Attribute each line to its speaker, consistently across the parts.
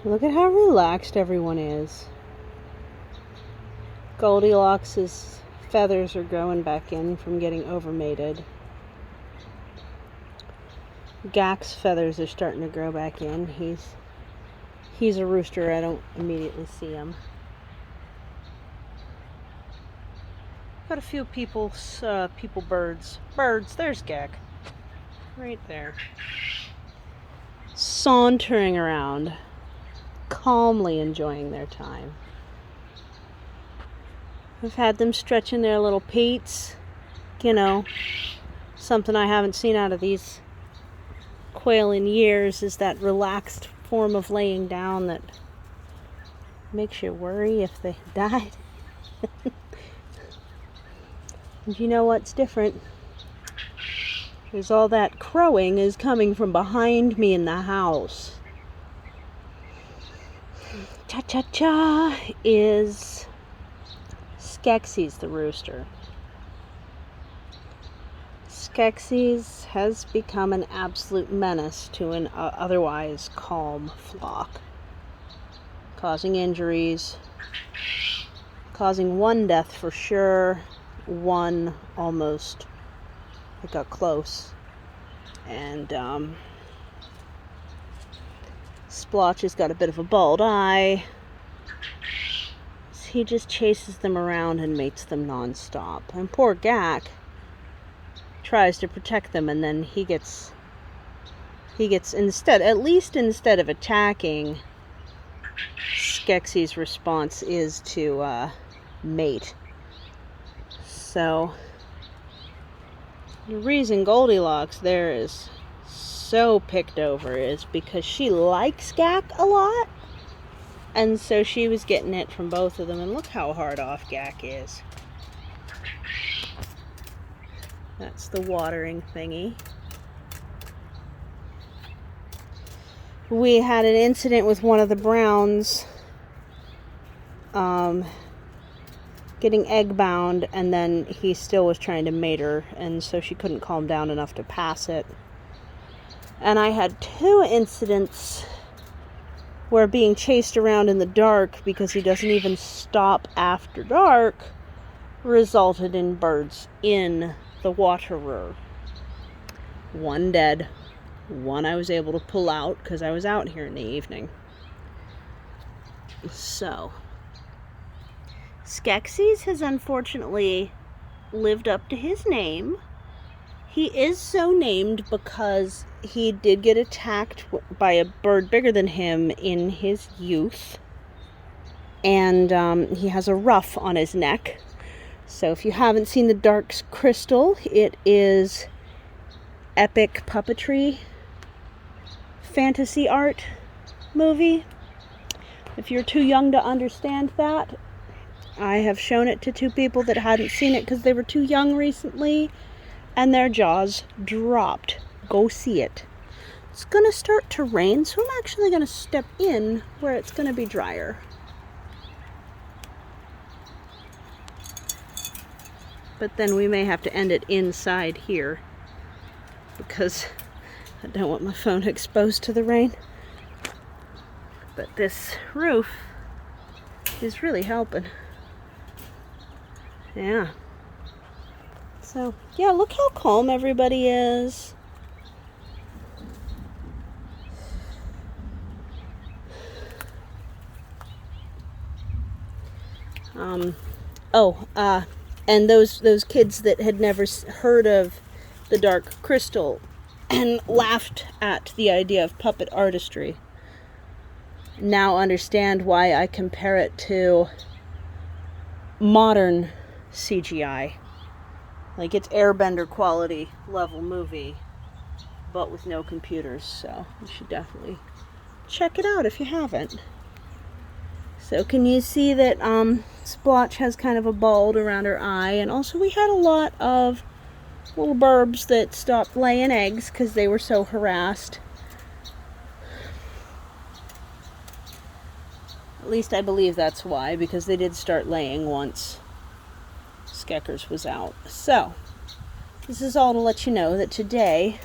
Speaker 1: Look at how relaxed everyone is. Goldilocks' feathers are growing back in from getting overmated. Gak's feathers are starting to grow back in. He's a rooster. I don't immediately see him. Got a few people birds. Birds, there's Gak. Right there. Sauntering around, calmly enjoying their time. I've had them stretching their little pates. You know, something I haven't seen out of these quail in years is that relaxed form of laying down that makes you worry if they died. And you know what's different? Is all that crowing is coming from behind me in the house. Cha-cha-cha is Skeksis the rooster. Skeksis has become an absolute menace to an otherwise calm flock, causing injuries, causing one death for sure, one almost, it got close, and Splotch has got a bit of a bald eye. He just chases them around and mates them non-stop. And poor Gak tries to protect them, and then he gets instead of attacking, Skeksis' response is to mate. So the reason Goldilocks there is so picked over is because she likes Gak a lot, and so she was getting it from both of them. And look how hard off Gak is. That's the watering thingy. We had an incident with one of the browns getting egg bound, and then he still was trying to mate her, and so she couldn't calm down enough to pass it. And I had 2 incidents where being chased around in the dark because he doesn't even stop after dark resulted in birds in the waterer. 1 dead, 1 I was able to pull out because I was out here in the evening. So Skeksis has unfortunately lived up to his name. He is so named because he did get attacked by a bird bigger than him in his youth. And he has a ruff on his neck. So if you haven't seen the Dark Crystal, it is epic puppetry, fantasy art movie. If you're too young to understand that, I have shown it to 2 people that hadn't seen it because they were too young recently, and their jaws dropped. Go see it. It's going to start to rain, so I'm actually going to step in where it's going to be drier. But then we may have to end it inside here because I don't want my phone exposed to the rain. But this roof is really helping. Yeah. So, yeah, look how calm everybody is. And those kids that had never heard of the Dark Crystal and laughed at the idea of puppet artistry now understand why I compare it to modern CGI. Like, it's Airbender quality level movie, but with no computers, so you should definitely check it out if you haven't. So can you see that Splotch has kind of a bald around her eye, and also we had a lot of little burbs that stopped laying eggs because they were so harassed. At least I believe that's why, because they did start laying once Skeckers was out. So, this is all to let you know that today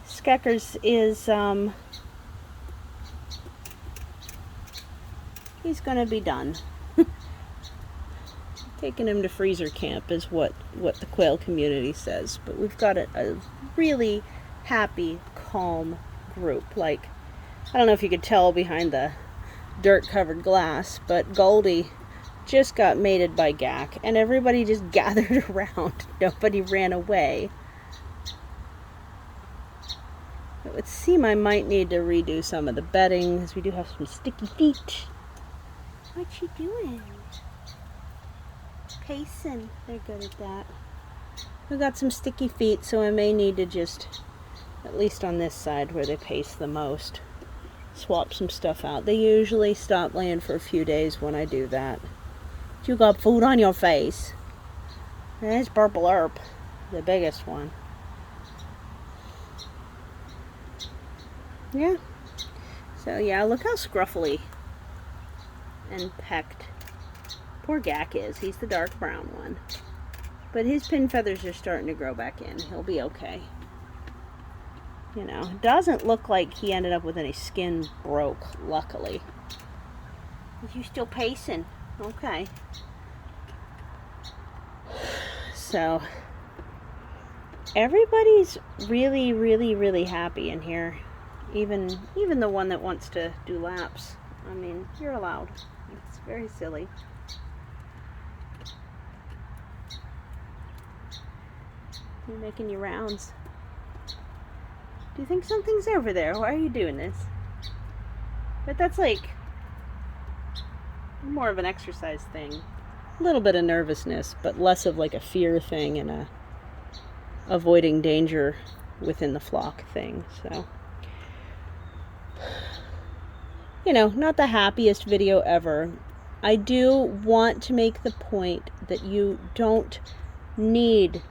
Speaker 1: Skeckers is he's gonna be done. Taking him to freezer camp is what the quail community says. But we've got a really happy, calm group. Like, I don't know if you could tell behind the dirt-covered glass, but Goldie just got mated by Gak, and everybody just gathered around. Nobody ran away. It would seem I might need to redo some of the bedding, because we do have some sticky feet. What you doing? Pacing. They're good at that. We've got some sticky feet, so I may need to just, at least on this side where they pace the most, swap some stuff out. They usually stop laying for a few days when I do that. You got food on your face. There's Purple Herb, the biggest one. Yeah. So yeah, look how scruffily and pecked poor Gak is. He's the dark brown one. But his pin feathers are starting to grow back in. He'll be okay. You know, it doesn't look like he ended up with any skin broke, luckily. Is you still pacing? Okay. So, everybody's really, really, really happy in here. Even the one that wants to do laps. I mean, you're allowed. It's very silly. You're making your rounds. Do you think something's over there? Why are you doing this? But that's like more of an exercise thing. A little bit of nervousness, but less of like a fear thing and a avoiding danger within the flock thing. So, you know, not the happiest video ever. I do want to make the point that you don't need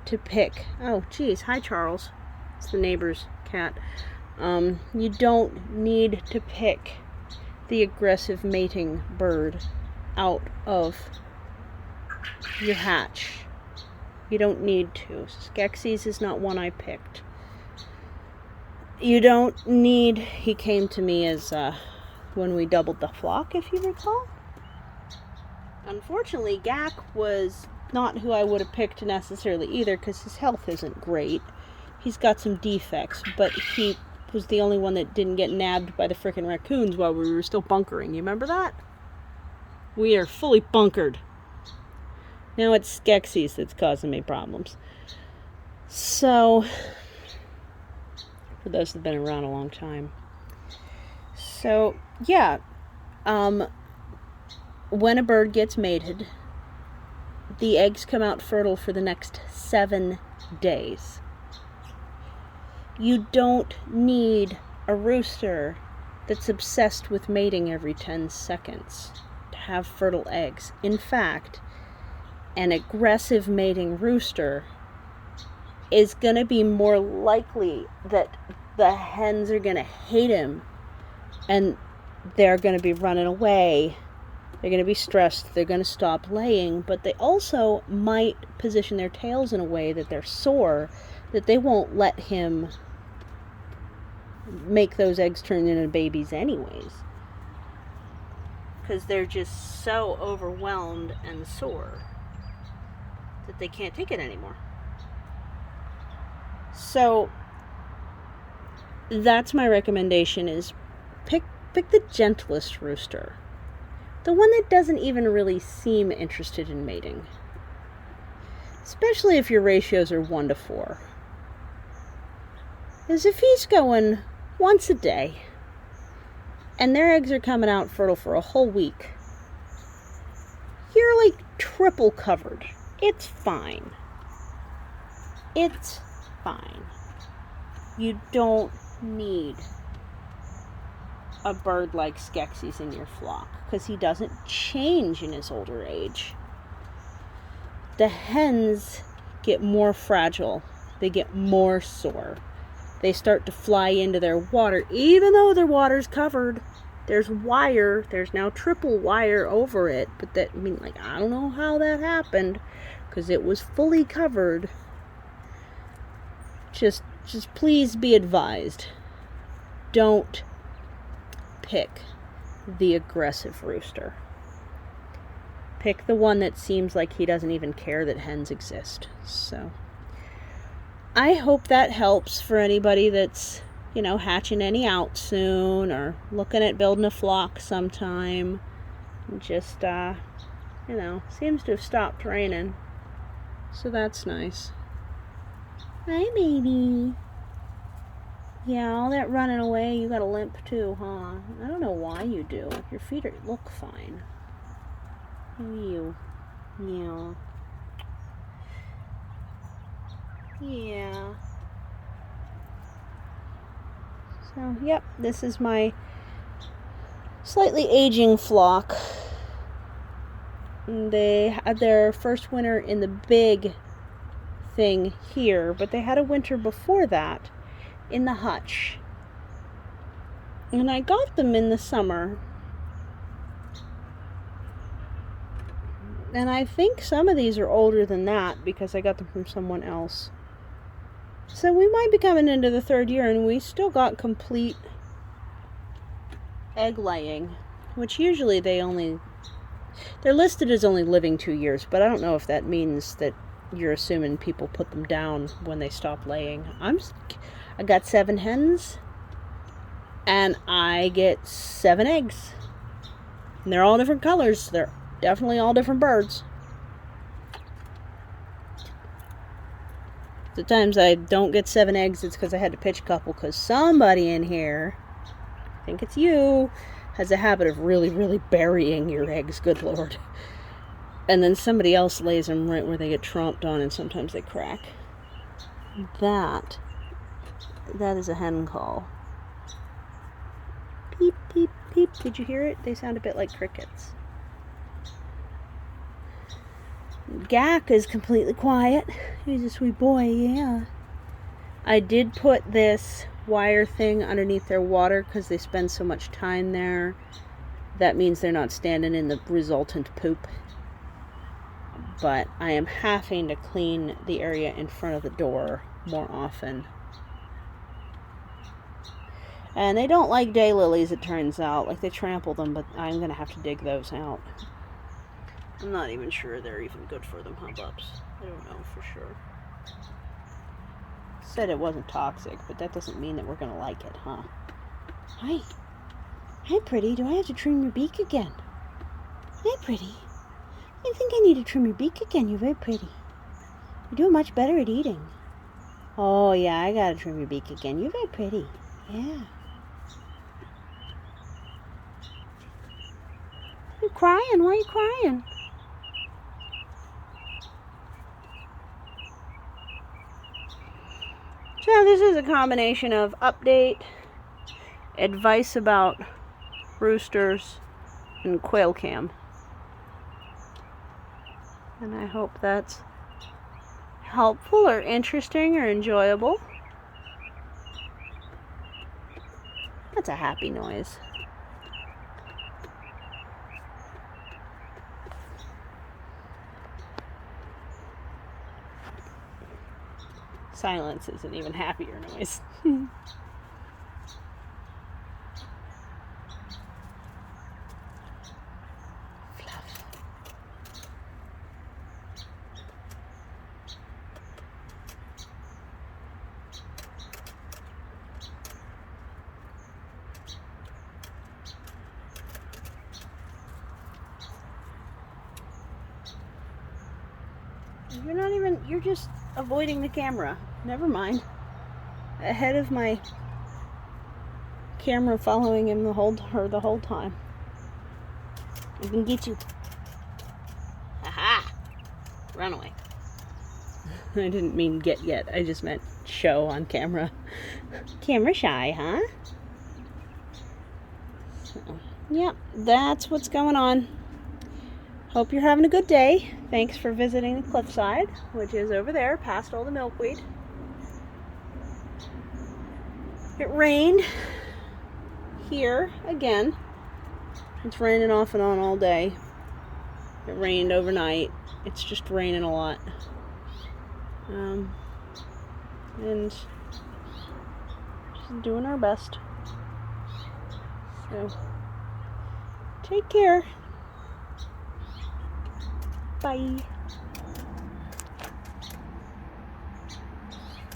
Speaker 1: to pick. Oh, geez. Hi, Charles. It's the neighbor's cat. You don't need to pick the aggressive mating bird out of your hatch. You don't need to. Skeksis is not one I picked. You don't need... He came to me as when we doubled the flock, if you recall. Unfortunately, Gak was not who I would have picked necessarily either, because his health isn't great. He's got some defects, but he was the only one that didn't get nabbed by the frickin' raccoons while we were still bunkering. You remember that? We are fully bunkered. Now it's Skeksis that's causing me problems. So, for those that have been around a long time. So, yeah. When a bird gets mated, the eggs come out fertile for the next 7 days. You don't need a rooster that's obsessed with mating every 10 seconds to have fertile eggs. In fact, an aggressive mating rooster is going to be more likely that the hens are going to hate him and they're going to be running away. They're going to be stressed. They're going to stop laying, but they also might position their tails in a way that they're sore, that they won't let him make those eggs turn into babies anyways, because they're just so overwhelmed and sore that they can't take it anymore. So that's my recommendation, is pick the gentlest rooster, the one that doesn't even really seem interested in mating, especially if your ratios are 1-4. Because if he's going once a day, and their eggs are coming out fertile for a whole week, you're like triple covered. It's fine. It's fine. You don't need a bird like Skeksis in your flock, because he doesn't change in his older age. The hens get more fragile. They get more sore. They start to fly into their water, even though their water's covered. There's wire. There's now triple wire over it. But that, I mean, like, I don't know how that happened, because it was fully covered. Just please be advised. Don't pick the aggressive rooster. Pick the one that seems like he doesn't even care that hens exist. So I hope that helps for anybody that's, you know, hatching any out soon or looking at building a flock sometime. Just, you know, seems to have stopped raining. So that's nice. Hi, baby. Yeah, all that running away, you got a limp too, huh? I don't know why you do. Your feet look fine. How are you? Yeah. Yeah. So, yep, this is my slightly aging flock. They had their first winter in the big thing here, but they had a winter before that in the hutch. And I got them in the summer. And I think some of these are older than that because I got them from someone else. So we might be coming into the third year and we still got complete egg laying, which usually they're listed as only living 2 years, but I don't know if that means that you're assuming people put them down when they stop laying. I got 7 hens and I get 7 eggs. And they're all different colors. They're definitely all different birds. The times I don't get 7 eggs, it's because I had to pitch a couple because somebody in here, I think it's you, has a habit of really, really burying your eggs, good Lord. And then somebody else lays them right where they get tromped on and sometimes they crack. That is a hen call. Peep, peep, peep. Did you hear it? They sound a bit like crickets. Gak is completely quiet. He's a sweet boy, yeah. I did put this wire thing underneath their water because they spend so much time there. That means they're not standing in the resultant poop. But I am having to clean the area in front of the door more often. And they don't like daylilies, it turns out. Like, they trample them, but I'm going to have to dig those out. I'm not even sure they're even good for them, hubbubs. I don't know for sure. Said it wasn't toxic, but that doesn't mean that we're going to like it, huh? Hi. Hi, pretty. Do I have to trim your beak again? Hi, pretty. I think I need to trim your beak again. You're very pretty. You're doing much better at eating. Oh, yeah, I got to trim your beak again. You're very pretty. Yeah. You're crying. Why are you crying? So this is a combination of update, advice about roosters, and quail cam. And I hope that's helpful or interesting or enjoyable. That's a happy noise. Silence is an even happier noise. You're just avoiding the camera. Never mind. Ahead of my camera following him the whole time. I can get you. Aha! Run away. I didn't mean get yet. I just meant show on camera. Camera shy, huh? So, yeah, that's what's going on. Hope you're having a good day. Thanks for visiting the cliffside, which is over there past all the milkweed. It rained here again. It's raining off and on all day. It rained overnight. It's just raining a lot. And just doing our best. So Take care. Bye.